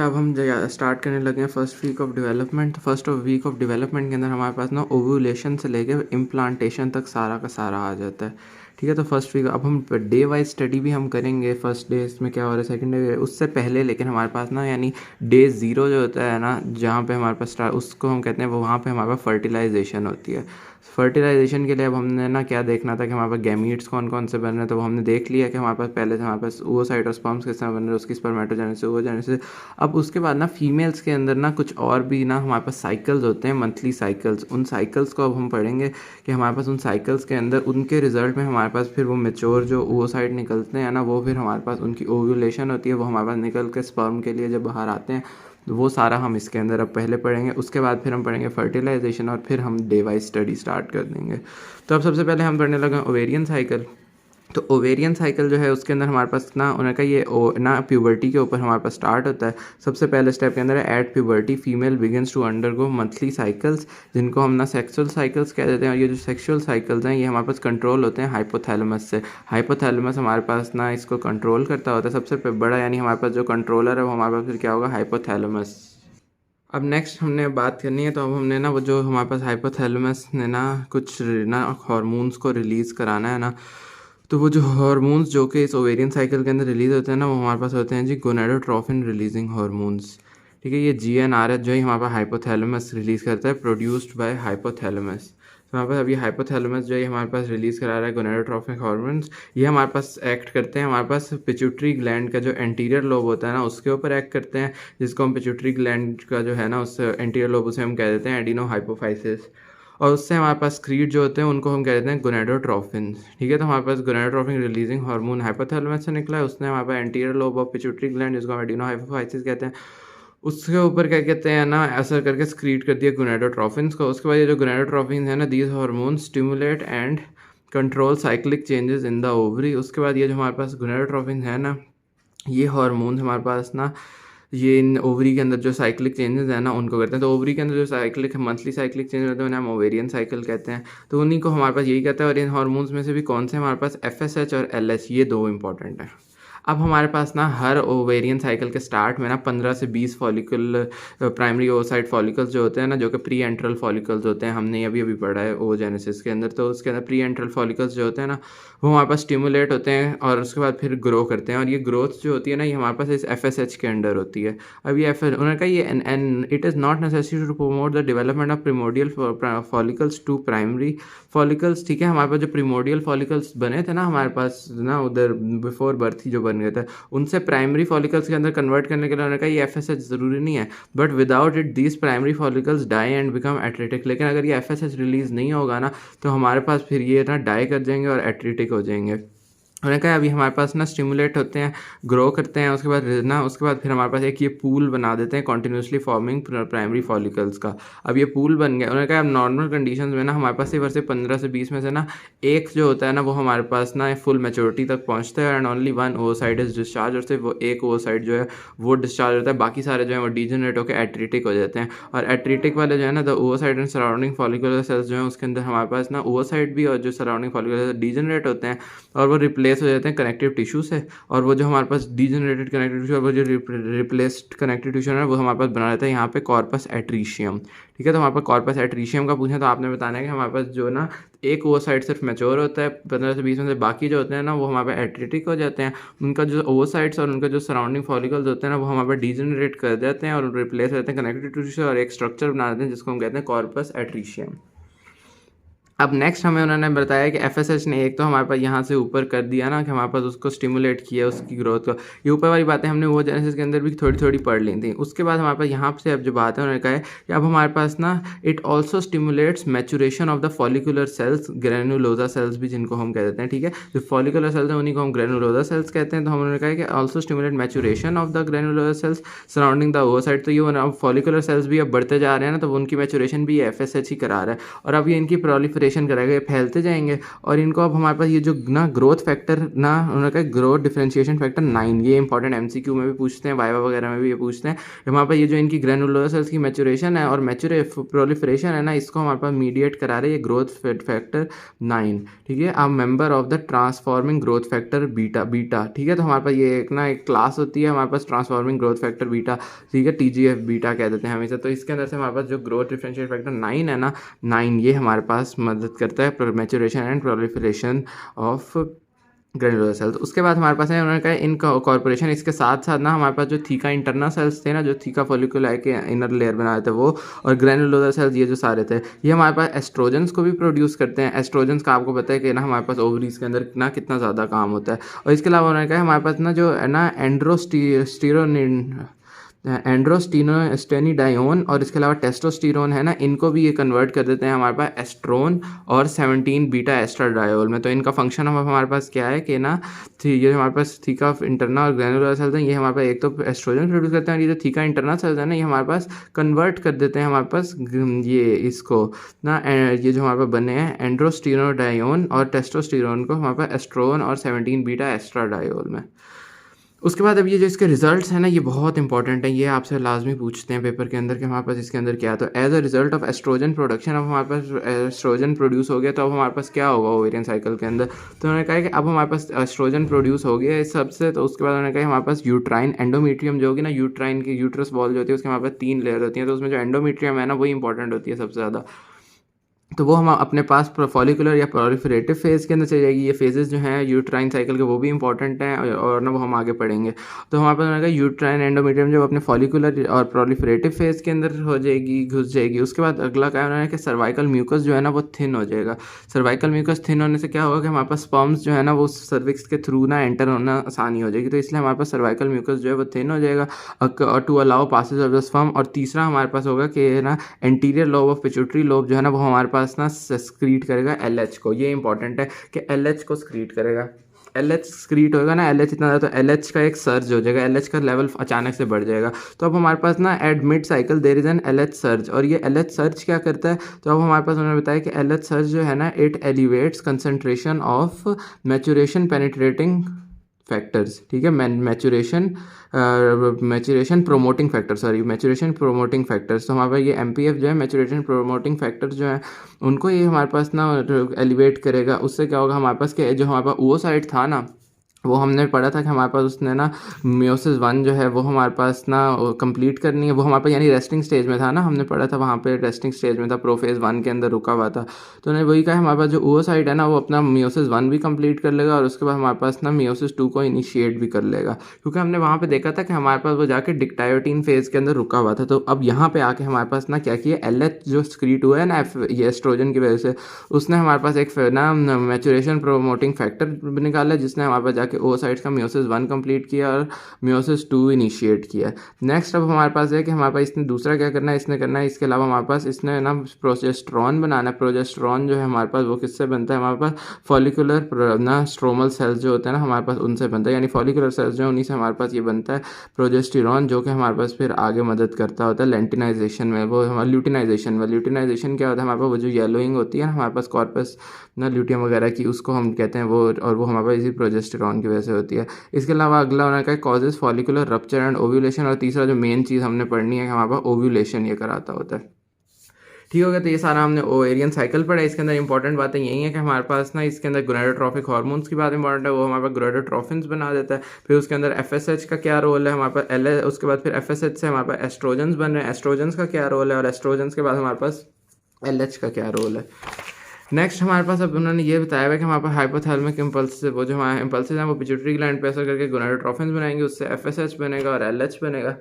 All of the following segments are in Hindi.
अब हम स्टार्ट करने लगे हैं first week of development. First week of development के अंदर हमारे पास ना ओव्यूलेशन से लेके इम्प्लांटेशन तक सारा का सारा आ जाता है। ठीक है, तो फर्स्ट वीक अब हम डे वाइज स्टडी भी हम करेंगे। फर्स्ट डे इसमें क्या हो रहा है, सेकंड डे उससे पहले लेकिन हमारे पास ना यानी डे ज़ीरो जो होता है ना, जहाँ पे हमारे पास उसको हम कहते हैं वो वहाँ पे हमारे पास फर्टिलाइजेशन होती है। फर्टिलाइजेशन के लिए अब हमने ना क्या देखना था कि हमारे पास गैमीट्स कौन कौन से बन रहे हैं, तो वो हमने देख लिया कि हमारे पास पहले से हमारे पास oocyte और स्पर्म्स किस तरह बन रहे हैं, उसकी स्पर्मेटोजेनेसिस oogenesis। अब उसके बाद ना फीमेल्स के अंदर ना कुछ और भी ना हमारे पास साइकिल्स होते हैं, मंथली साइकिल्स। उन साइकिल्स को अब हम पढ़ेंगे कि हमारे पास उन साइकिल्स के अंदर उनके रिजल्ट में हमारे पास फिर वो मेच्योर जो oocyte निकलते हैं ना, वो फिर हमारे पास उनकी ओव्यूलेशन होती है, वो हमारे पास निकल के स्पर्म के लिए जब बाहर आते हैं, तो वो सारा हम इसके अंदर अब पहले पढ़ेंगे। उसके बाद फिर हम पढ़ेंगे फर्टिलाइजेशन और फिर हम डे वाइज स्टडी स्टार्ट कर देंगे। तो अब सबसे पहले हम पढ़ने लगे ओवेरियन साइकिल। तो ओवेरियन साइकिल जो है उसके अंदर हमारे पास ना उनका ये ना प्यूबर्टी के ऊपर हमारे पास स्टार्ट होता है। सबसे पहले स्टेप के अंदर है at puberty female begins to undergo monthly cycles, जिनको हम ना सेक्सुअल साइकिल्स कह देते हैं। और ये जो सेक्सुअल साइकिल्स हैं ये हमारे पास कंट्रोल होते हैं हाइपोथैलेमस से। हाइपोथैलेमस हमारे पास ना इसको कंट्रोल करता होता है, सबसे बड़ा यानी हमारे पास जो कंट्रोलर है वो हमारे पास फिर क्या होगा, हाइपोथैलेमस। अब नेक्स्ट हमने बात करनी है, तो अब हमने ना वो जो हमारे पास हाइपोथैलेमस ने ना कुछ ना हार्मोन्स को रिलीज़ कराना है ना, तो वो जो हार्मोन्स जो कि इस ओवेरियन साइकिल के अंदर रिलीज़ होते हैं ना, वो हमारे पास होते हैं जी गोनाडोट्रोफिन रिलीजिंग हार्मोन्स। ठीक है, ये GnRH जो है हमारे पास हाइपोथैलेमस रिलीज़ करता है, प्रोड्यूस्ड बाय हाइपोथैलेमस। तो हमारे पास अभी हाइपोथैलेमस जो है हमारे पास रिलीज़ करा रहा है गोनाडोट्रोफिक हार्मोन्स। ये हमारे पास एक्ट करते हैं, हमारे पास पिट्यूटरी ग्लैंड का जो एंटीरियर लोब होता है ना उसके ऊपर एक्ट करते हैं, जिसको हम पिट्यूटरी ग्लैंड का जो है ना उस एंटीरियर लोब उसे हम कह देते हैं एडिनो हाइपोफाइसिस। और उससे हमारे पास क्रीड जो होते हैं उनको हम कह देते हैं गोनाडोट्रोफिन। ठीक है, तो हमारे पास गोनाडोट्रोफिन रिलीजिंग हार्मोन हाइपोथैलेमस से निकला है, उसने हमारे पास anterior lobe of pituitary gland जिसको हम एडिनो हाइपोफाइसिस कहते हैं, उसके ऊपर क्या कहते हैं ना असर करके स्क्रीट कर दिया गोनाडोट्रोफिन्स को। उसके बाद ये जो गोनाडोट्रोफिन है ना, these hormone stimulate and control cyclic changes in the ovary. उसके बाद ये जो हमारे पास गोनाडोट्रोफिन है ना, ये हार्मोन्स हमारे पास ना ये इन ओवरी के अंदर जो साइक्लिक चेंजेस है ना उनको करते हैं। तो ओवरी के अंदर जो साइक्लिक मंथली साइक्लिक चेंज होते हैं उन्हें हम ओवेरियन साइकिल कहते हैं। तो उन्हीं को हमारे पास यही कहता है। और इन हार्मोन्स में से भी कौन से हमारे पास FSH और LH, ये दो इंपॉर्टेंट हैं। अब हमारे पास ना हर ओवेरियन साइकिल के स्टार्ट में ना 15 से 20 फॉलिकल प्राइमरी ओसाइट फॉलिकल्स जो होते हैं ना, जो कि प्री एंट्रल फॉलिकल्स होते हैं, हमने अभी अभी पढ़ा है ओजेनेसिस के अंदर। तो उसके अंदर प्री एंट्रल फॉलिकल्स जो होते हैं ना वो हमारे पास स्टिमुलेट होते हैं और उसके बाद फिर ग्रो करते हैं। और ये ग्रोथ जो होती है ना ये हमारे पास इस FSH के अंडर होती है। अब ये उन्होंने कहा ये and it is not necessary to promote the development of primordial follicles to primary follicles. ठीक है, हमारे पास जो प्रिमोडियल फॉलिकल्स बने थे ना हमारे पास ना उधर बिफोर बर्थ ही जो बन गए थे, उनसे प्राइमरी फॉलिकल्स के अंदर कन्वर्ट करने के लिए उन्होंने कहा ये FSH ज़रूरी नहीं है, but without it these primary follicles die and become atretic. लेकिन अगर ये FSH रिलीज़ नहीं होगा ना तो हमारे पास फिर ये ना डाई कर जाएंगे और एट्रिटिक हो जाएंगे। उन्होंने कहा अभी हमारे पास ना स्टिमुलेट होते हैं, ग्रो करते हैं, उसके बाद ना उसके बाद फिर हमारे पास एक ये पूल बना देते हैं कॉन्टिन्यूसली फॉर्मिंग प्राइमरी फॉलिकल्स का। अब ये पूल बन गया। उन्होंने कहा अब नॉर्मल कंडीशंस में ना हमारे पास सिर्फ 15 से 20 में से ना एक जो होता है ना वो हमारे पास ना फुल मैच्योरिटी तक पहुंचता है and only one oocyte is discharge. और सिर्फ वो एक oocyte जो है वो डिस्चार्ज होता है, बाकी सारे जो है वो डीजनरेट होकर एट्रिटिक हो जाते हैं। और एट्रिटिक वाले जो है ना the oocyte and surrounding follicular cells जो है उसके अंदर हमारे पास ना oocyte भी और जो सराउंडिंग फॉलिकुलर डीजनरेट होते हैं और वो रिप्लेस हो जाते हैं कनेक्टिव टिश्यू से। और वो जो हमारे पास डीजनरेटेड कनेक्टिव टिश्यू और वो जो रिप्लेस्ड कनेक्टिव टिश्यू है वो हमारे पास बना रहता है यहाँ पे कॉर्पस एट्रीशियम। ठीक है, तो हमारे पास कॉर्पस एट्रीशियम का पूछें तो आपने बताना है कि हमारे पास जो ना एक oocyte सिर्फ मैच्योर होता है 15 से 20 में से, बाकी जो होते हैं ना वो हमारे पास एट्रिटिक हो जाते हैं। उनका जो oocytes और उनका जो सराउंडिंग फॉलिकल्स होते हैं ना वो हमारे पास डीजनरेट कर देते हैं और रिप्लेस रहते हैं कनेक्टिव टिश्यू और एक स्ट्रक्चर बना देते हैं जिसको हम कहते हैं कॉर्पस एट्रीशियम। अब नेक्स्ट हमें उन्होंने बताया कि FSH ने एक तो हमारे पास यहाँ से ऊपर कर दिया ना कि हमारे पास उसको स्टिमुलेट किया उसकी ग्रोथ को। ये ऊपर वाली बातें हमने oogenesis के अंदर भी थोड़ी थोड़ी पढ़ ली थी। उसके बाद हमारे पास यहाँ से अब जो बात है उन्होंने कहा है कि अब हमारे पास ना it also stimulates maturation of the follicular cells, granulosa cells भी जिनको हम कह देते हैं। ठीक है, जो फॉलिकुलर सेल्स हैं उन्हीं को हम ग्रेनुलोजा सेल्स कहते हैं। तो उन्होंने कहा कि also stimulate maturation of the granulosa cells surrounding the oocyte। तो ये फॉलिकुलर सेल्स भी अब बढ़ते जा रहे हैं ना, तो उनकी मैचुरेशन भी FSH ही करा रहा है। और अब ये इनकी प्रोलिफरेशन प्रोपगेशन कराएगा, ये फैलते जाएंगे और इनको अब हमारे पास ये जो ना ग्रोथ फैक्टर ना उन्होंने कहा ग्रोथ डिफरेंशिएशन फैक्टर 9, ये इंपॉर्टेंट एमसीक्यू में भी पूछते हैं, वाइवा वगैरह में भी ये पूछते हैं। हमारे पास ये जो इनकी ग्रैनुलर सेल्स की मैच्योरेशन है और प्रोलिफरेशन है ना, इसको हमारे पास मीडिएट करा रहे हैं ये ग्रोथ फैक्टर 9, ठीक है। अब member of the transforming growth factor beta, ठीक है। तो हमारे पास ये एक क्लास होती है हमारे पास ट्रांसफॉर्मिंग ग्रोथ फैक्टर बीटा, ठीक है, TGF बीटा कह देते हैं हमेशा। तो इसके अंदर से हमारे पास जो ग्रोथ डिफरेंशियल फैक्टर 9 है ना, 9 ये हमारे पास मदद करता है maturation and proliferation of granular cells. उसके बाद हमारे पास है उन्होंने कहा इन कॉर्पोरेशन, इसके साथ साथ ना हमारे पास जो थीका इंटरनल सेल्स थे ना, जो थीका फॉलिकुलाई के इनर लेयर बनाए थे वो, और ग्रेनुलर सेल्स ये जो सारे थे, ये हमारे पास एस्ट्रोजन्स को भी प्रोड्यूस करते हैं। एस्ट्रोजन्स का आपको पता है कि ना हमारे पास ओवरीज के अंदर ना कितना ज़्यादा काम होता है। और इसके अलावा उन्होंने कहा हमारे पास ना जो है ना एंड्रोस्टेनिडायोन और इसके अलावा टेस्टोस्टेरोन है ना, इनको भी ये कन्वर्ट कर देते हैं हमारे पास एस्ट्रोन और 17 बीटा एस्ट्राडायोल में। तो इनका फंक्शन हमारे पास क्या है कि ना ये हमारे पास थीका इंटरनल और ग्रैनुलर सेल्स हैं, ये हमारे पास एक तो एस्ट्रोजन प्रोड्यूस करते हैं, और ये जो थीका इंटरनल सेल्स है ना, ये हमारे पास कन्वर्ट कर देते हैं हमारे पास ये इसको ना ये जो हमारे पास बने हैं एंड्रोस्टेनिडायोन और टेस्टोस्टेरोन को हमारे पास एस्ट्रोन और 17 बीटा एस्ट्राडायोल में। उसके बाद अब ये जो इसके रिजल्ट्स हैं ना, ये बहुत इंपॉर्टेंट है, ये आपसे लाजमी पूछते हैं पेपर के अंदर कि हमारे पास इसके अंदर क्या है। तो as a result of estrogen production, अब हमारे पास एस्ट्रोजन प्रोड्यूस हो गया, तो अब हमारे पास क्या होगा ओवेरियन साइकिल के अंदर। तो उन्होंने कहा कि अब हमारे पास एस्ट्रोजन प्रोड्यूस हो गया इस सबसे। तो उसके बाद उन्होंने कहा हमारे पास यूट्राइन एंडोमीट्रियम जो होगी ना, यूट्राइन की यूट्रस बॉल जो होती है उसके हमारे पास 3 लेयर होती हैं। तो उसमें जो एंडोमीट्रियम है ना, वही इंपॉर्टेंट होती है सबसे ज़्यादा। तो वो हम अपने पास फॉलिकुलर या प्रोलिफरेटिव फेज़ के अंदर चली जाएगी। ये फेजेस जो हैं यूट्राइन साइकिल के वो भी इंपॉर्टेंट हैं और ना वो हम आगे पढ़ेंगे। तो हमारे पास कहा यूट्राइन एंडोमेट्रियम जब अपने फॉलिकुलर और प्रोलिफरेटिव फेज़ के अंदर हो जाएगी, घुस जाएगी। उसके बाद अगला क्या उन्होंने कि सर्वाइकल म्यूकस जो है ना वो थिन हो जाएगा। सर्वाइकल म्यूकस थिन होने से क्या होगा कि हमारे पास स्पर्म्स जो है ना वो सर्विक्स के थ्रू ना एंटर होना आसानी हो जाएगी। तो इसलिए हमारे पास सर्वाइकल म्यूकस जो है वो थिन हो जाएगा और to allow passage of the sperm. और तीसरा हमारे पास होगा कि ना anterior lobe of pituitary lobe जो है ना वो हमारे पास ना स्क्रीट करेगा LH को। ये इंपॉर्टेंट है कि LH को स्क्रीट करेगा। LH स्क्रीट होगा ना, LH इतना ज़्यादा, तो LH का एक सर्ज हो जाएगा, LH का लेवल अचानक से बढ़ जाएगा। तो अब हमारे पास ना at mid cycle there is an LH surge. और ये LH सर्ज क्या करता है, तो अब हमारे पास उन्होंने बताया कि LH सर्ज जो है ना, it elevates concentration of maturation penetrating factors, ठीक है, maturation promoting factor, maturation promoting factors. तो हमारे पास ये MPF जो है मैच्योरेशन प्रोमोटिंग फैक्टर्स जो है उनको ये हमारे पास ना एलिवेट करेगा। उससे क्या होगा हमारे पास कि जो हमारे पास oocyte था ना, वो हमने पढ़ा था कि हमारे पास उसने ना मियोसिस 1 जो है वो हमारे पास ना कंप्लीट करनी है। वो हमारे पास यानी रेस्टिंग स्टेज में था ना, हमने पढ़ा था वहाँ पे रेस्टिंग स्टेज में था, प्रोफेज 1 के अंदर रुका हुआ था। तो उन्होंने वही कहा हमारे पास जो oocyte है ना वो अपना मियोसिस 1 भी कंप्लीट कर लेगा और उसके बाद हमारे पास ना मियोसिस 2 को इनिशिएट भी कर लेगा। क्योंकि हमने वहाँ पर देखा था कि हमारे पास वो जाके डिक्टायोटीन फेज के अंदर रुका हुआ था। तो अब यहाँ पर आके हमारे पास ना क्या किया, LH जो स्क्रीट हुआ है ना ये एस्ट्रोजन की वजह से, उसने हमारे पास एक ना मैच्योरेशन प्रोमोटिंग फैक्टर निकाला जिसने हमारे पास जाके oocyte का मियोसिस 1 कंप्लीट किया और मियोसिस 2 इनिशिएट किया। नेक्स्ट अब हमारे पास है कि हमारे पास इसने दूसरा क्या करना है, इसने करना है इसके अलावा हमारे पास इसने ना प्रोजेस्टेरॉन बनाना है। प्रोजेस्टेरॉन जो है हमारे पास वो किससे बनता है, हमारे पास फॉलिकुलर ना स्ट्रोमल सेल्स जो होते हैं ना हमारे पास उनसे बनता है, यानी फॉलिकुलर सेल्स जो है उन्हीं से हमारे पास ये बनता है प्रोजेस्टेरॉन, जो कि हमारे पास फिर आगे मदद करता होता है लेंटिनाइजेशन में, वो हमारे ल्यूटिनाइजेशन में। ल्यूटिनाइजेशन क्या होता है, हमारे पास वो जो येलोइंग होती है ना हमारे पास कॉर्पस ना ल्यूटियम वगैरह की, उसको हम कहते हैं वो, और वो हमारे पास इसी प्रोजेस्टेरॉन की वजह से होती है। इसके अलावा अगला होना क्या, causes follicular rupture and ovulation. और तीसरा जो मेन चीज़ हमने पढ़नी है कि हमारे पास ओव्यूलेशन ये कराता होता है। ठीक हो गया, तो ये सारा हमने ओवेरियन साइकिल पढ़ा। इसके अंदर इंपॉर्टेंट बातें यही है कि हमारे पास ना इसके अंदर गोनाडोट्रोफिक हार्मोन्स की बात इंपॉर्टेंट है, वो हमारे पास गोनाडोट्रोफिन्स बना देता है। फिर उसके अंदर FSH का क्या रोल है हमारे पास उसके बाद फिर FSH से हमारे पास एस्ट्रोजन्स बन रहे हैं, एस्ट्रोजन्स का क्या रोल है, और एस्ट्रोजन्स के बाद हमारे पास LH का क्या रोल है। नेक्स्ट हमारे पास अब उन्होंने ये बताया है कि हमारे पास हाइपोथैलेमिक इम्पल्स, वो जो हमारे इम्पल्सेस हैं वो पिट्यूटरी ग्लैंड पे असर करके गोनाडोट्रोफिन्स बनाएंगे, उससे FSH बनेगा और LH बनेगा।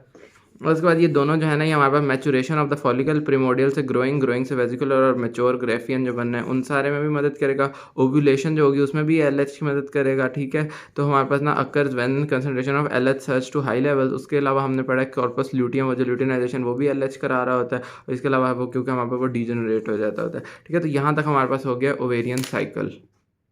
और उसके बाद ये दोनों जो है ना ये हमारे पास maturation of the follicle primordial से ग्रोइंग से वेजिकुलर और मैच्योर ग्रेफियन जो बनना है उन सारे में भी मदद करेगा। ओव्यूलेशन जो होगी उसमें भी LH की मदद करेगा, ठीक है। तो हमारे पास ना occurs when concentration of LH surge to high level. उसके अलावा हमने पढ़ा कॉर्पस ल्यूटियम वो जो ल्यूटिनाइजेशन वो भी LH करा रहा होता है, और इसके अलावा वो क्योंकि हमारे पास वो डीजेनरेट हो जाता होता है, ठीक है। तो यहाँ तक हमारे पास हो गया ओवेरियन साइकिल।